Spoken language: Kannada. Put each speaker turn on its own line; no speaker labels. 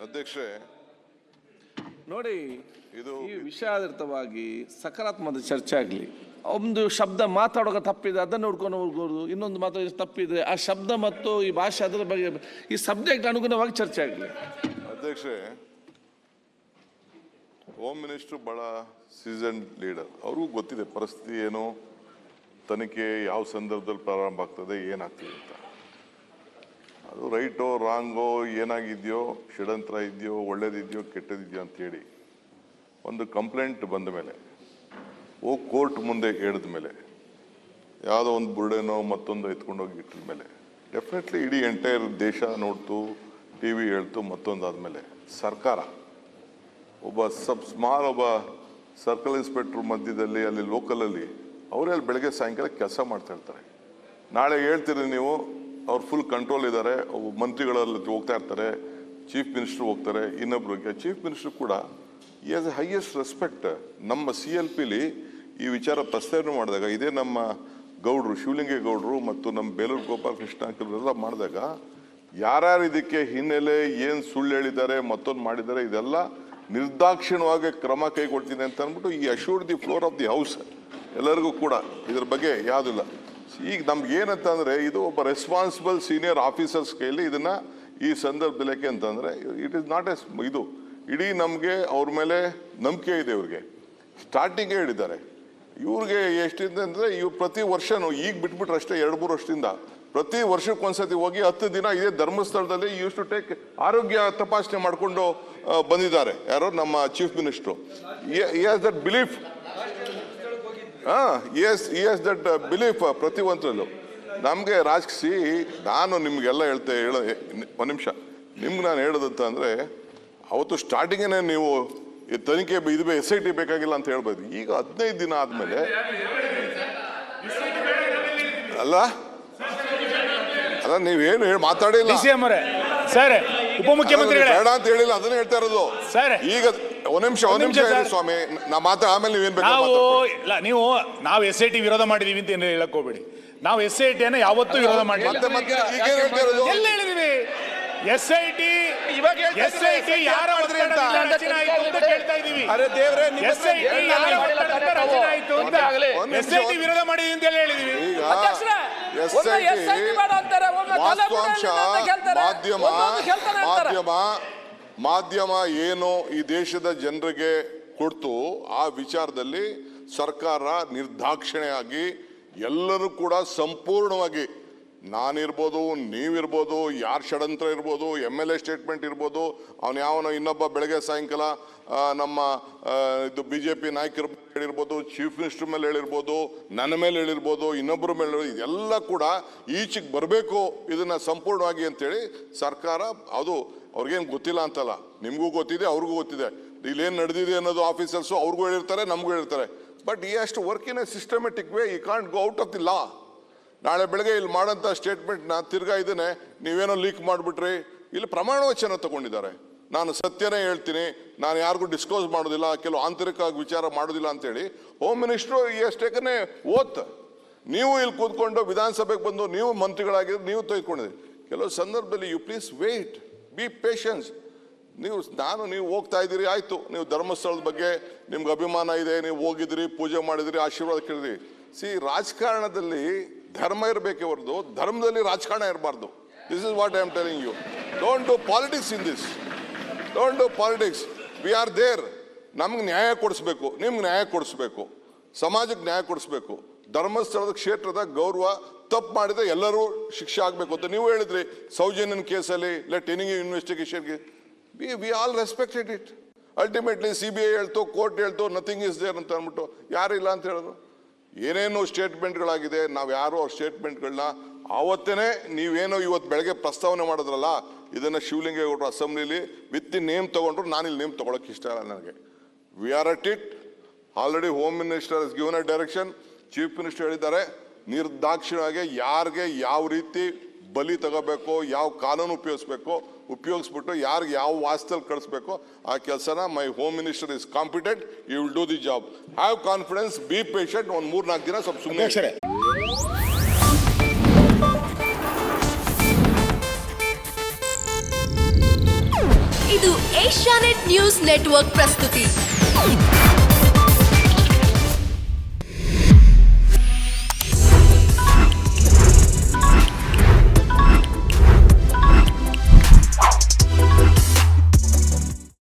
ಅಧ್ಯಕ್ಷರೇ,
ನೋಡಿ,
ಇದು
ಈ ವಿಷಯಾಧಾರಿತವಾಗಿ ಸಕಾರಾತ್ಮಕ ಚರ್ಚೆ ಆಗಲಿ. ಒಂದು ಶಬ್ದ ಮಾತಾಡುವಾಗ ತಪ್ಪಿದೆ ಅದನ್ನು ಹುಡ್ಕೊಂಡು ಹೋಗೋದು, ಇನ್ನೊಂದು ಮಾತಾಡಿದ್ರೆ ತಪ್ಪಿದ್ರೆ ಆ ಶಬ್ದ ಮತ್ತು ಈ ಭಾಷೆ ಅದರ ಬಗ್ಗೆ ಈ ಸಬ್ಜೆಕ್ಟ್ ಅನುಗುಣವಾಗಿ ಚರ್ಚೆ ಆಗಲಿ.
ಅಧ್ಯಕ್ಷರೇ, ಹೋಮ್ ಮಿನಿಸ್ಟರ್ ಬಹಳ ಸೀಸನ್ ಲೀಡರ್. ಅವ್ರಿಗೂ ಗೊತ್ತಿದೆ ಪರಿಸ್ಥಿತಿ ಏನು, ತನಿಖೆ ಯಾವ ಸಂದರ್ಭದಲ್ಲಿ ಪ್ರಾರಂಭ ಆಗ್ತದೆ, ಏನಾಗ್ತದೆ ಅಂತ. ಅದು ರೈಟೋ ರಾಂಗೋ, ಏನಾಗಿದೆಯೋ, ಷಡ್ಯಂತ್ರ ಇದೆಯೋ, ಒಳ್ಳೇದಿದೆಯೋ, ಕೆಟ್ಟದಿದೆಯೋ ಅಂತೇಳಿ ಒಂದು ಕಂಪ್ಲೇಂಟ್ ಬಂದ ಮೇಲೆ ಹೋಗಿ ಕೋರ್ಟ್ ಮುಂದೆ ಹೇಳಿದ ಮೇಲೆ, ಯಾವುದೋ ಒಂದು ಬುರ್ಡೆನೋ ಮತ್ತೊಂದು ಎತ್ಕೊಂಡೋಗಿ ಇಟ್ಟಿದ ಮೇಲೆ ಡೆಫಿನೆಟ್ಲಿ ಇಡೀ ಎಂಟೈರ್ ದೇಶ ನೋಡ್ತು, ಟಿ ವಿ ಹೇಳ್ತು. ಮತ್ತೊಂದಾದ್ಮೇಲೆ ಸರ್ಕಾರ ಒಬ್ಬ ಒಬ್ಬ ಸರ್ಕಲ್ ಇನ್ಸ್ಪೆಕ್ಟ್ರ್ ಮಧ್ಯದಲ್ಲಿ ಅಲ್ಲಿ ಲೋಕಲಲ್ಲಿ ಅವರೇ ಅಲ್ಲಿ ಬೆಳಗ್ಗೆ ಸಾಯಂಕಾಲ ಕೆಲಸ ಮಾಡ್ತಾ ಇರ್ತಾರೆ. ನಾಳೆ ಹೇಳ್ತೀರಿ ನೀವು, ಅವ್ರು ಫುಲ್ ಕಂಟ್ರೋಲ್ ಇದ್ದಾರೆ, ಮಂತ್ರಿಗಳಲ್ಲಿ ಹೋಗ್ತಾ ಇರ್ತಾರೆ, ಚೀಫ್ ಮಿನಿಸ್ಟರ್ ಹೋಗ್ತಾರೆ, ಇನ್ನೊಬ್ರಿಗೆ ಚೀಫ್ ಮಿನಿಸ್ಟರ್ ಕೂಡ ಈ ಆಸ್ ಎ ಹೈಯೆಸ್ಟ್ ರೆಸ್ಪೆಕ್ಟ್. ನಮ್ಮ CLPಲಿ ಈ ವಿಚಾರ ಪ್ರಸ್ತಾವನೆ ಮಾಡಿದಾಗ, ಇದೇ ನಮ್ಮ ಗೌಡ್ರು ಶಿವಲಿಂಗೇಗೌಡರು ಮತ್ತು ನಮ್ಮ ಬೇಲೂರು ಗೋಪಾಲಕೃಷ್ಣ ಎಲ್ಲ ಮಾಡಿದಾಗ, ಯಾರ್ಯಾರು ಇದಕ್ಕೆ ಹಿನ್ನೆಲೆ ಏನು ಸುಳ್ಳು ಹೇಳಿದ್ದಾರೆ, ಮತ್ತೊಂದು ಮಾಡಿದ್ದಾರೆ, ಇದೆಲ್ಲ ನಿರ್ದಾಕ್ಷಿಣ್ಯವಾಗಿ ಕ್ರಮ ಕೈಗೊಳ್ತೀನಿ ಅಂತ ಅಂದ್ಬಿಟ್ಟು ಈ assured the floor of the house ಎಲ್ಲರಿಗೂ ಕೂಡ ಇದ್ರ ಬಗ್ಗೆ ಯಾವುದಿಲ್ಲ. ಈಗ ನಮ್ಗೆ ಏನಂತ ಅಂದರೆ, ಇದು ಒಬ್ಬ ರೆಸ್ಪಾನ್ಸಿಬಲ್ ಸೀನಿಯರ್ ಆಫೀಸರ್ಸ್ ಕೈಲಿ ಇದನ್ನ ಈ ಸಂದರ್ಭದಲ್ಲಿ ಯಾಕೆ ಅಂತಂದರೆ, ಇಟ್ ಈಸ್ ನಾಟ್ ಇದು ಇಡೀ ನಮಗೆ ಅವ್ರ ಮೇಲೆ ನಂಬಿಕೆ ಇದೆ. ಇವ್ರಿಗೆ ಸ್ಟಾರ್ಟಿಂಗೇ ಹೇಳಿದ್ದಾರೆ. ಇವ್ರಿಗೆ ಎಷ್ಟಿದೆ ಅಂದರೆ, ಇವ್ರು ಪ್ರತಿ ವರ್ಷನೂ ಈಗ ಬಿಟ್ಬಿಟ್ರೆ ಅಷ್ಟೇ 2-3 ವರ್ಷದಿಂದ ಪ್ರತಿ ವರ್ಷಕ್ಕೊಂದ್ಸತಿ ಹೋಗಿ 10 ದಿನ ಇದೇ ಧರ್ಮಸ್ಥಳದಲ್ಲಿ ಯೂಸ್ ಟು ಟೇಕ್ ಆರೋಗ್ಯ ತಪಾಸಣೆ ಮಾಡಿಕೊಂಡು ಬಂದಿದ್ದಾರೆ. ಯಾರೋ ನಮ್ಮ chief minister. he has that belief. he has that belief ಪ್ರತಿ ಒಂದ್ರಲ್ಲೂ. ನಮಗೆ ರಾಜಕೀಯ ನಾನು ನಿಮಗೆಲ್ಲ ಒಂದು ನಿಮಿಷ ನಿಮ್ಗೆ ನಾನು ಹೇಳೋದಂತ ಅಂದರೆ, ಅವತ್ತು ಸ್ಟಾರ್ಟಿಂಗೇ ನೀವು ತನಿಖೆ ಇದು SIT ಬೇಕಾಗಿಲ್ಲ ಅಂತ ಹೇಳ್ಬೋದು. ಈಗ 15 ದಿನ ಆದಮೇಲೆ ಅಲ್ಲ ನೀವೇನು ಮಾತಾಡಿಲ್ಲ
ಸರ್, ಉಪಮುಖ್ಯಮಂತ್ರಿಗಳೇ
ಬೇಡ ಅಂತ ಹೇಳಿಲ್ಲ, ಅದನ್ನೇ ಹೇಳ್ತಾ ಇರೋದು.
ಸರ್,
ಈಗ ಒಂದ್ ನಿಮಿಷ ಸ್ವಾಮಿ, ನಾ ಮಾತಾಡ ಆಮೇಲೆ
ನೀವು ನಾವು SIT ವಿರೋಧ ಮಾಡಿದೀವಿ ಅಂತ ಏನು ಹೇಳಕ್ ಹೋಗ್ಬೇಡಿ. ನಾವು SIT ಅನ್ನ ಯಾವತ್ತೂ ವಿರೋಧ ಮಾಡಿಲ್ಲ. ಎಲ್ಲ ಹೇಳಿದೀವಿ. SIT ಯಾರ ರಚನೆ ಆಯ್ತು ಅಂತ ಕೇಳ್ತಾ ಇದೀವಿ. SIT ವಿರೋಧ ಮಾಡಿದೀವಿ ಅಂತ ಹೇಳಿದೀವಿ.
ಮಾಧ್ಯಮ ಏನು ಈ ದೇಶದ ಜನರಿಗೆ ಕೊಡ್ತು, ಆ ವಿಚಾರದಲ್ಲಿ ಸರ್ಕಾರ ನಿರ್ದಾಕ್ಷಿಣ್ಯವಾಗಿ ಎಲ್ಲರೂ ಕೂಡ ಸಂಪೂರ್ಣವಾಗಿ, ನಾನಿರ್ಬೋದು, ನೀವಿರ್ಬೋದು, ಯಾರು ಷಡ್ಯಂತ್ರ ಇರ್ಬೋದು, MLA ಸ್ಟೇಟ್ಮೆಂಟ್ ಇರ್ಬೋದು, ಅವನು ಯಾವನೋ ಇನ್ನೊಬ್ಬ ಬೆಳಗ್ಗೆ ಸಾಯಂಕಾಲ ನಮ್ಮ ಇದು BJP ನಾಯಕರ ಹೇಳಿರ್ಬೋದು, ಚೀಫ್ ಮಿನಿಸ್ಟರ್ ಮೇಲೆ ಹೇಳಿರ್ಬೋದು, ನನ್ನ ಮೇಲೆ ಹೇಳಿರ್ಬೋದು, ಇನ್ನೊಬ್ಬರ ಮೇಲೆ, ಇದೆಲ್ಲ ಕೂಡ ಈಚೆಗೆ ಬರಬೇಕು ಇದನ್ನ ಸಂಪೂರ್ಣವಾಗಿ ಅಂತೇಳಿ ಸರ್ಕಾರ. ಅದು ಅವ್ರಿಗೇನು ಗೊತ್ತಿಲ್ಲ ಅಂತಲ್ಲ, ನಿಮಗೂ ಗೊತ್ತಿದೆ, ಅವ್ರಿಗೂ ಗೊತ್ತಿದೆ ಇಲ್ಲೇನು ನಡೆದಿದೆ ಅನ್ನೋದು. ಆಫೀಸರ್ಸು ಅವ್ರಿಗೂ ಹೇಳಿರ್ತಾರೆ, ನಮಗೂ ಹೇಳಿರ್ತಾರೆ. ಬಟ್ ಈ ಅಷ್ಟು work in a systematic way, ಈ can't go out of the law. ನಾಳೆ ಬೆಳಗ್ಗೆ ಇಲ್ಲಿ ಮಾಡೋಂಥ ಸ್ಟೇಟ್ಮೆಂಟ್ನ ತಿರ್ಗಾ ಇದನ್ನೇ ನೀವೇನೋ ಲೀಕ್ ಮಾಡಿಬಿಟ್ರಿ. ಇಲ್ಲಿ ಪ್ರಮಾಣ ವಚನ ತಗೊಂಡಿದ್ದಾರೆ, ನಾನು ಸತ್ಯನೇ ಹೇಳ್ತೀನಿ, ನಾನು ಯಾರಿಗೂ ಡಿಸ್ಕ್ಲೋಸ್ ಮಾಡೋದಿಲ್ಲ, ಕೆಲವು ಆಂತರಿಕವಾಗಿ ವಿಚಾರ ಮಾಡೋದಿಲ್ಲ ಅಂತೇಳಿ ಹೋಮ್ ಮಿನಿಸ್ಟ್ರು ಎಷ್ಟೇಕನೇ ಓತ್. ನೀವು ಇಲ್ಲಿ ಕೂತ್ಕೊಂಡು ವಿಧಾನಸಭೆಗೆ ಬಂದು ನೀವು ಮಂತ್ರಿಗಳಾಗಿದ್ದು ನೀವು ತೆಗೆದುಕೊಂಡಿದ್ರಿ. ಕೆಲವು ಸಂದರ್ಭದಲ್ಲಿ you please wait, be patience. ನೀವು ಹೋಗ್ತಾ ಇದ್ದೀರಿ, ಆಯಿತು, ನೀವು ಧರ್ಮಸ್ಥಳದ ಬಗ್ಗೆ ನಿಮ್ಗೆ ಅಭಿಮಾನ ಇದೆ, ನೀವು ಹೋಗಿದ್ರಿ, ಪೂಜೆ ಮಾಡಿದ್ರಿ, ಆಶೀರ್ವಾದ ಕೇಳಿದ್ರಿ. ರಾಜಕಾರಣದಲ್ಲಿ ಧರ್ಮ ಇರಬೇಕೇ ಹೊರತು ಧರ್ಮದಲ್ಲಿ ರಾಜಕಾರಣ ಇರಬಾರ್ದು. This is what I am telling you. Don't do politics in this. Don't do politics. We are there. ನಮ್ಗೆ ನ್ಯಾಯ ಕೊಡಿಸ್ಬೇಕು, ನಿಮ್ಗೆ ನ್ಯಾಯ ಕೊಡಿಸ್ಬೇಕು, ಸಮಾಜಕ್ಕೆ ನ್ಯಾಯ ಕೊಡಿಸ್ಬೇಕು. ಧರ್ಮಸ್ಥಳದ ಕ್ಷೇತ್ರದ ಗೌರವ ತಪ್ಪು ಮಾಡಿದ್ರೆ ಎಲ್ಲರೂ ಶಿಕ್ಷೆ ಆಗಬೇಕು ಅಂತ ನೀವು ಹೇಳಿದ್ರಿ. ಸೌಜನ್ಯನ ಕೇಸಲ್ಲಿ ಲೆಟ್ ಎನಿ ಇನ್ವೆಸ್ಟಿಗೇಷನ್ಗೆ we all respected it. Ultimately CBI ಹೇಳ್ತು, ಕೋರ್ಟ್ ಹೇಳ್ತು, ನಥಿಂಗ್ ಇಸ್ ದೇರ್ ಅಂತ ಅಂದ್ಬಿಟ್ಟು ಯಾರಿಲ್ಲ ಅಂತ ಹೇಳೋದು. ಏನೇನು ಸ್ಟೇಟ್ಮೆಂಟ್ಗಳಾಗಿದೆ, ನಾವು ಯಾರು ಅವ್ರ ಸ್ಟೇಟ್ಮೆಂಟ್ಗಳನ್ನ ಆವತ್ತೇ ನೀವೇನೋ ಇವತ್ತು ಬೆಳಗ್ಗೆ ಪ್ರಸ್ತಾವನೆ ಮಾಡಿದ್ರಲ್ಲ, ಇದನ್ನು ಶಿವಲಿಂಗೇಗೌಡರು ಅಸೆಂಬ್ಲಿಲಿ ವಿತ್ ನೇಮ್ ತೊಗೊಂಡ್ರು. ನಾನಿಲ್ಲಿ ನೇಮ್ ತೊಗೊಳಕ್ಕೆ ಇಷ್ಟ ಇಲ್ಲ ನನಗೆ. We are at it. Already home minister is given a direction. Chief minister ಹೇಳಿದ್ದಾರೆ, ನಿರ್ದಾಕ್ಷಿಣ್ಯವಾಗಿ ಯಾರಿಗೆ ಯಾವ ರೀತಿ ಬಲಿ ತಗೋಬೇಕು, ಯಾವ ಕಾನೂನು ಉಪಯೋಗಿಸ್ಬಿಟ್ಟು ಯಾರಿಗೆ ಯಾವ ವಾಸ್ತಲ್ಲಿ ಕಳಿಸ್ಬೇಕು ಆ ಕೆಲಸನ my home minister is competent. You will do the job. Have confidence, be patient. ಒಂದು 3-4 ದಿನ ಸ್ವಲ್ಪ ಸುಮ್ಮನೆ.
ಇದು ಏಷ್ಯಾನೆಟ್ ನ್ಯೂಸ್ ನೆಟ್ವರ್ಕ್ ಪ್ರಸ್ತುತಿ.